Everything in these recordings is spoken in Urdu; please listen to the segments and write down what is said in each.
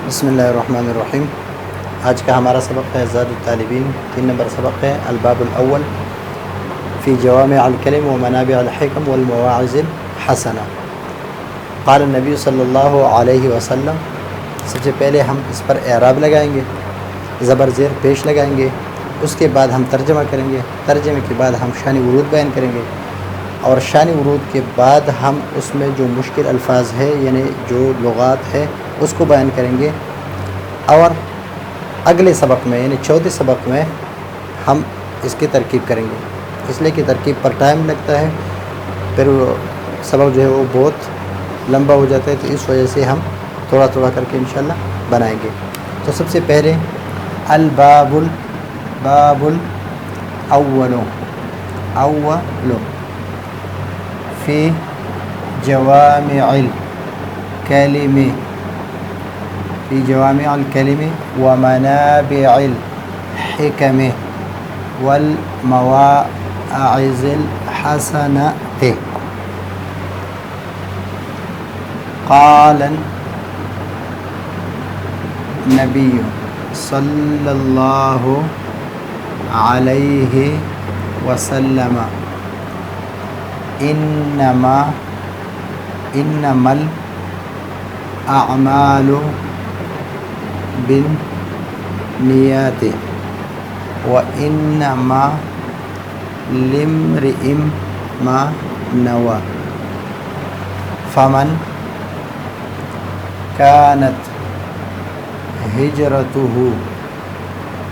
بسم اللہ الرحمن الرحیم۔ آج کا ہمارا سبق ہے زاد الطالبین، 3 نمبر سبق ہے الباب الاول فی جوامع الکلم و منابع الحکم والمواعظ الحسنہ۔ قال النبی صلی اللہ علیہ وسلم۔ سب سے پہلے ہم اس پر اعراب لگائیں گے، زبر زیر پیش لگائیں گے، اس کے بعد ہم ترجمہ کریں گے، ترجمے کے بعد ہم شان ورود بیان کریں گے، اور شان ورود کے بعد ہم اس میں جو مشکل الفاظ ہے یعنی جو لغات ہے اس کو بیان کریں گے، اور اگلے سبق میں یعنی چوتھے سبق میں ہم اس کی ترکیب کریں گے، اس لیے کہ ترکیب پر ٹائم لگتا ہے، پھر وہ سبق جو ہے وہ بہت لمبا ہو جاتا ہے، تو اس وجہ سے ہم تھوڑا تھوڑا کر کے انشاءاللہ بنائیں گے۔ تو سب سے پہلے الباب الاول فی جوامع الکلم ومنابع الحکم والمواعظ الحسنۃ۔ قال النبی صلی اللہ علیہ وسلم انما الاعمال بالنیات وانما لامرئ ما نوى فمن كانت هجرته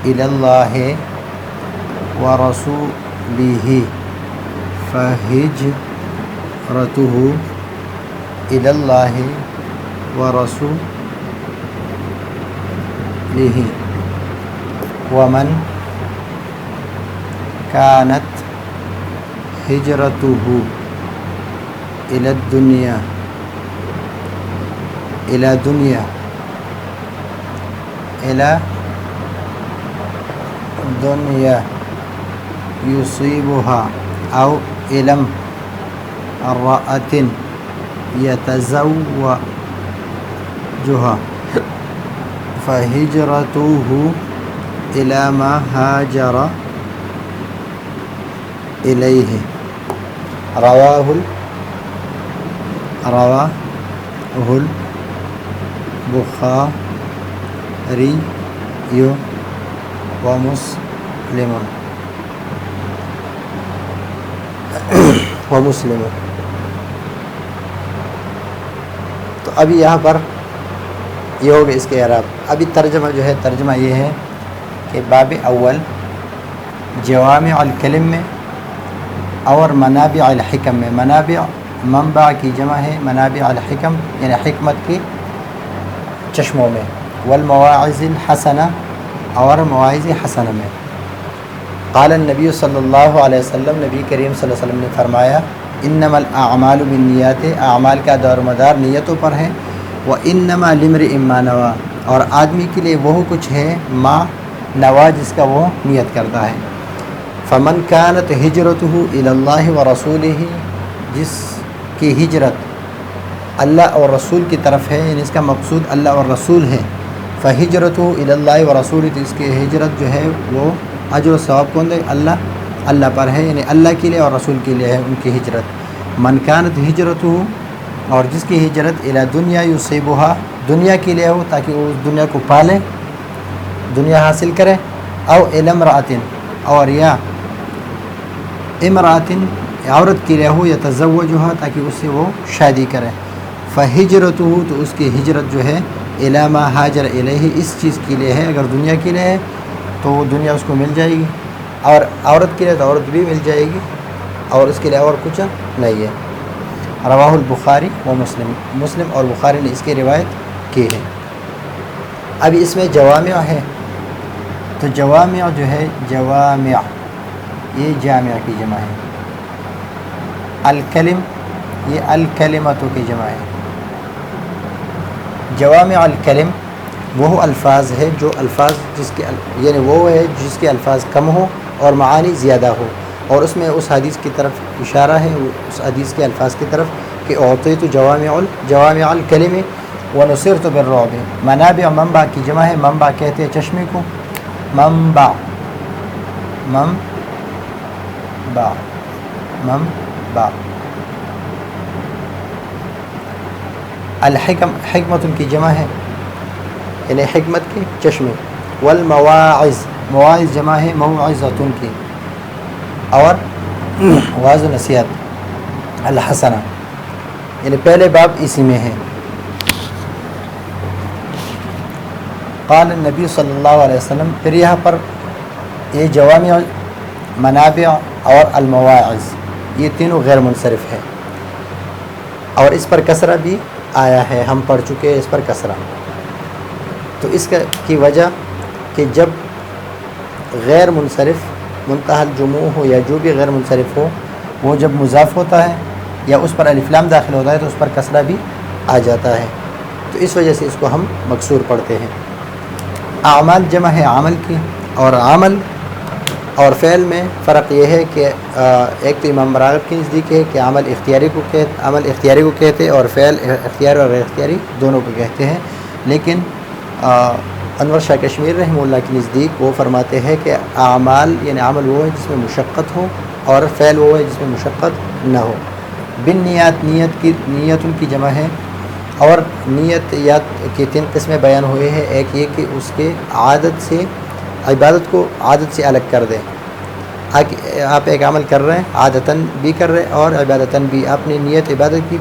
إلى الله ورسوله فهجرته إلى الله ورسوله ومن كانت هجرته إلى الدنيا يصيبها أو إلى امرأة يتزوجها فهجرته إلى ما هاجر إليه۔ رواه البخاری ومسلم۔ تو ابھی یہاں پر یہ ہوگا اس کے اعراب۔ ابھی ترجمہ جو ہے، ترجمہ یہ ہے کہ باب اول جوامع الکلم میں اور منابع الحکم میں، منابع منبع کی جمع ہے، منابع الحکم یعنی حکمت کی چشموں میں، والمواعظ الحسنہ اور مواعظ حسنہ میں۔ قال النبی صلی اللہ علیہ وسلم، نبی کریم صلی اللہ علیہ وسلم نے فرمایا انما الاعمال بالنیات، اعمال کا دار و مدار نیتوں پر ہے، وانما لامرئ ما نوى، اور آدمی کے لیے وہ کچھ ہے ما نوى جس کا وہ نیت کرتا ہے۔ فمن كانت ہجرته الى اللہ ورسولہ، جس کی ہجرت اللہ اور رسول کی طرف ہے یعنی اس کا مقصود اللہ اور رسول ہے، فہجرته الى اللہ ورسولہ، تو اس کی ہجرت جو ہے وہ اجر و ثواب کون دے؟ اللہ پر ہے، یعنی اللہ کے لیے اور رسول کے لیے ہے ان کی ہجرت۔ من كانت ہجرته، اور جس کی ہجرت الی دنیا یصیبها، دنیا کے لیے ہو تاکہ وہ اس دنیا کو پالے، دنیا حاصل کرے، او الی امرأۃ، اور یا امرأۃ عورت کے لیے ہو، یتزوجها تاکہ اس سے وہ شادی کرے، فہجرته، تو اس کی ہجرت جو ہے الی ما ہاجر الیہ، اس چیز کے لیے ہے، اگر دنیا کے لیے ہے تو وہ دنیا اس کو مل جائے گی، اور عورت کے لیے تو عورت بھی مل جائے گی، اور اس کے لیے اور کچھ نہیں ہے۔ رواہ البخاری و مسلم اور بخاری نے اس کی روایت کی ہے۔ ابھی اس میں جوامع ہے، تو جوامع جو ہے، جوامع یہ جامع کی جمع ہے، الکلم یہ الکلمتوں کی جمع ہے۔ جوامع الکلم وہ الفاظ ہے جو الفاظ جس کے یعنی وہ ہے جس کے الفاظ کم ہو اور معانی زیادہ ہو، اور اس میں اس حدیث کی طرف اشارہ ہے، اس حدیث کے الفاظ کی طرف کہ اعطیت جوامع الکلم ونصرت بالرعب. منابع منبع کی جمع ہے. منبع کہتے ہیں چشمے کو. منبع منبع منبع. الحکم حکمت کی جمع ہے یعنی حکمت کے چشمے. والمواعظ مواعظ جمع ہے موعظۃ کی. اور واعظ و نصیحت الحسنہ یعنی پہلے باب اسی میں ہے. قال النبی صلی اللہ علیہ وسلم. پھر یہاں پر یہ جوامع منابع اور المواعظ یہ تینوں غیر منصرف ہے اور اس پر کسرہ بھی آیا ہے. ہم پڑھ چکے ہیں اس پر کسرہ. تو اس کی وجہ کہ جب غیر منصرف منتہی الجموع ہو یا جو بھی غیر منصرف ہو وہ جب مضاف ہوتا ہے یا اس پر الف لام داخل ہوتا ہے تو اس پر کسرہ بھی آ جاتا ہے. تو اس وجہ سے اس کو ہم مکسور پڑھتے ہیں. اعمال جمع ہے عمل کی. اور عمل اور فعل میں فرق یہ ہے کہ ایک تو امام راغب کے نزدیک ہے کہ عمل اختیاری کو کہتے اور فعل اختیاری اور غیر اختیاری دونوں کو کہتے ہیں. لیکن انور شاہ کشمیر رحمہ اللہ کے نزدیک وہ فرماتے ہیں کہ اعمال یعنی عمل وہ ہے جس میں مشقت ہو اور فعل وہ ہے جس میں مشقت نہ ہو. بالنیات نیتوں کی جمع ہے. اور نیت یا کے 3 قسمیں بیان ہوئے ہیں. ایک یہ کہ اس کے عبادت کو عادت سے الگ کر دیں. آپ ایک عمل کر رہے ہیں عادتاً بھی کر رہے ہیں اور عبادتاً بھی. آپ نے نیت عبادت کی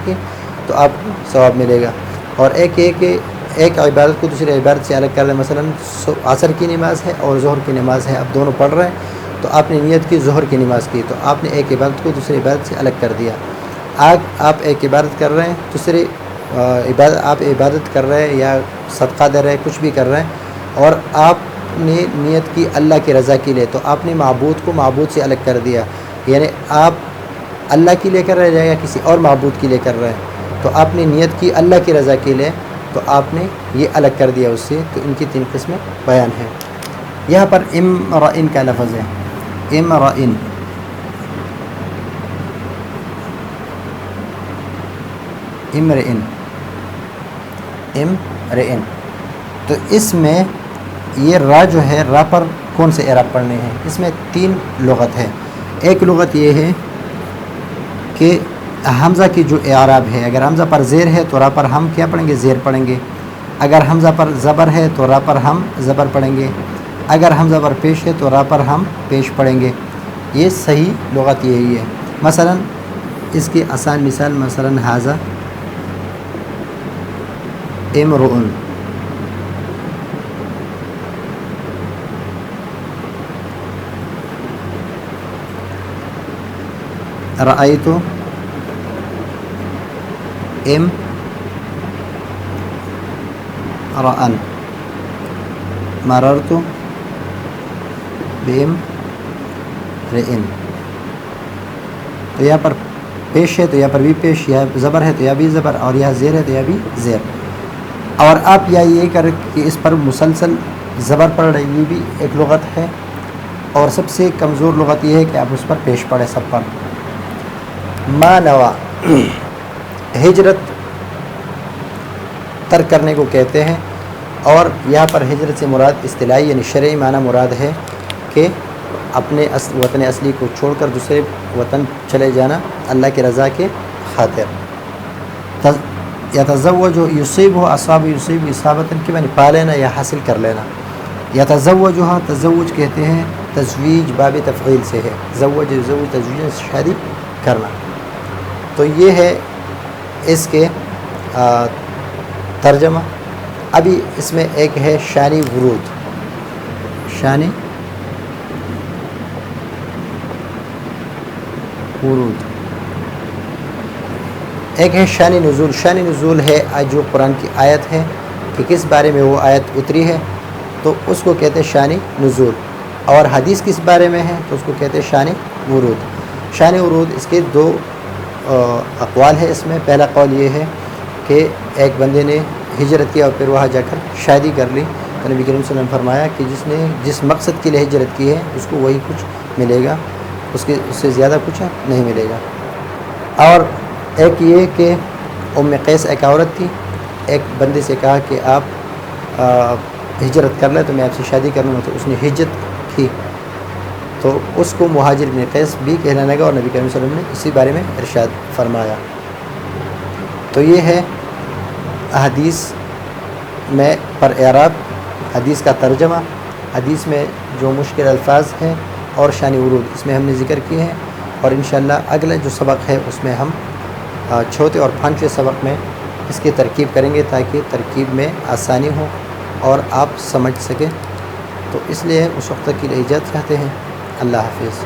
تو آپ کو ثواب ملے گا. اور ایک یہ کہ ایک عبادت کو دوسری عبادت سے الگ کر دیں. مثلا عصر کی نماز ہے اور ظہر کی نماز ہے. آپ دونوں پڑھ رہے ہیں تو آپ نے نیت کی ظہر کی نماز کی تو آپ نے ایک عبادت کو دوسری عبادت سے الگ کر دیا. آپ ایک عبادت کر رہے ہیں دوسری آپ عبادت کر رہے ہیں یا صدقہ دے رہے ہیں کچھ بھی کر رہے ہیں اور آپ نے نیت کی اللہ کی رضا کے لیے تو آپ نے معبود کو معبود سے الگ کر دیا. یعنی آپ اللہ کے لیے کر رہے ہیں یا کسی اور معبود کے لیے کر رہے ہیں تو آپ نے نیت کی اللہ کی رضا کے لیے تو آپ نے یہ الگ کر دیا اس سے. تو ان کی 3 قسمیں بیان ہیں. یہاں پر امرئن کا لفظ ہے. امرئن تو اس میں یہ را جو ہے را پر کون سے اعراب پڑھنے ہیں. اس میں 3 لغت ہے. ایک لغت یہ ہے کہ حمزہ کی جو اعراب ہے اگر حمزہ پر زیر ہے تو را پر ہم کیا پڑھیں گے زیر پڑھیں گے. اگر حمزہ پر زبر ہے تو را پر ہم زبر پڑھیں گے. اگر حمزہ پر پیش ہے تو را پر ہم پیش پڑھیں گے. یہ صحیح لغت یہی ہے. مثلا اس کی آسان مثال مثلا حاذا امرؤن رأيت امرأً مررت بامرئ. تو یہاں پر پیش ہے تو یہاں پر بھی پیش, یہاں زبر ہے تو یہاں بھی زبر اور یہاں زیر ہے تو یہاں بھی زیر. اور آپ یہ کر کہ اس پر مسلسل زبر پڑھ رہے یہ بھی ایک لغت ہے. اور سب سے کمزور لغت یہ ہے کہ آپ اس پر پیش پڑھیں سب پر. ما نوا ہجرت ترک کرنے کو کہتے ہیں. اور یہاں پر ہجرت سے مراد اصطلاحی یعنی شرعی معنی مراد ہے کہ اپنے وطن اصلی کو چھوڑ کر دوسرے وطن چلے جانا اللہ کی رضا کے خاطر. یتزوج یصیب ہو اصاب یصیب اصابتاً کہ یعنی پا لینا یا حاصل کر لینا. یتزوجها تزوج کہتے ہیں تزویج باب تفعیل سے ہے. زوج یزوج تزویج شادی کرنا. تو یہ ہے اس کے ترجمہ. ابھی اس میں ایک ہے شانی ورود. شانی ورود ایک ہے شانی نزول. شانی نزول ہے جو قرآن کی آیت ہے کہ کس بارے میں وہ آیت اتری ہے تو اس کو کہتے ہیں شانی نزول. اور حدیث کس بارے میں ہے تو اس کو کہتے ہیں شانی ورود. شانی ورود اس کے 2 اقوال ہے. اس میں پہلا قول یہ ہے کہ ایک بندے نے ہجرت کیا اور پھر وہاں جا کر شادی کر لی تو نبی کریم صلی اللہ علیہ وسلم نے فرمایا کہ جس نے جس مقصد کے لیے ہجرت کی ہے اس کو وہی کچھ ملے گا, اس سے زیادہ کچھ نہیں ملے گا. اور ایک یہ کہ ام قیس ایک عورت تھی ایک بندے سے کہا کہ آپ ہجرت کر لیں تو میں آپ سے شادی کر لوں گا، تو اس نے ہجرت کی، تو اس کو مہاجر بن قیس بھی کہنے لگا، اور نبی کریم صلی اللہ علیہ وسلم نے اسی بارے میں ارشاد فرمایا۔ تو یہ ہے حدیث میں پر اعراب، حدیث کا ترجمہ، حدیث میں جو مشکل الفاظ ہیں اور شان ورود اس میں ہم نے ذکر کیے ہیں، اور انشاءاللہ اگلا جو سبق ہے اس میں ہم چوتھے اور پانچویں سبق میں اس کی ترکیب کریں گے تاکہ ترکیب میں آسانی ہو اور آپ سمجھ سکیں۔ تو اس لیے اس وقت تک کے لیے اجازت چاہتے ہیں۔ اللہ حافظ۔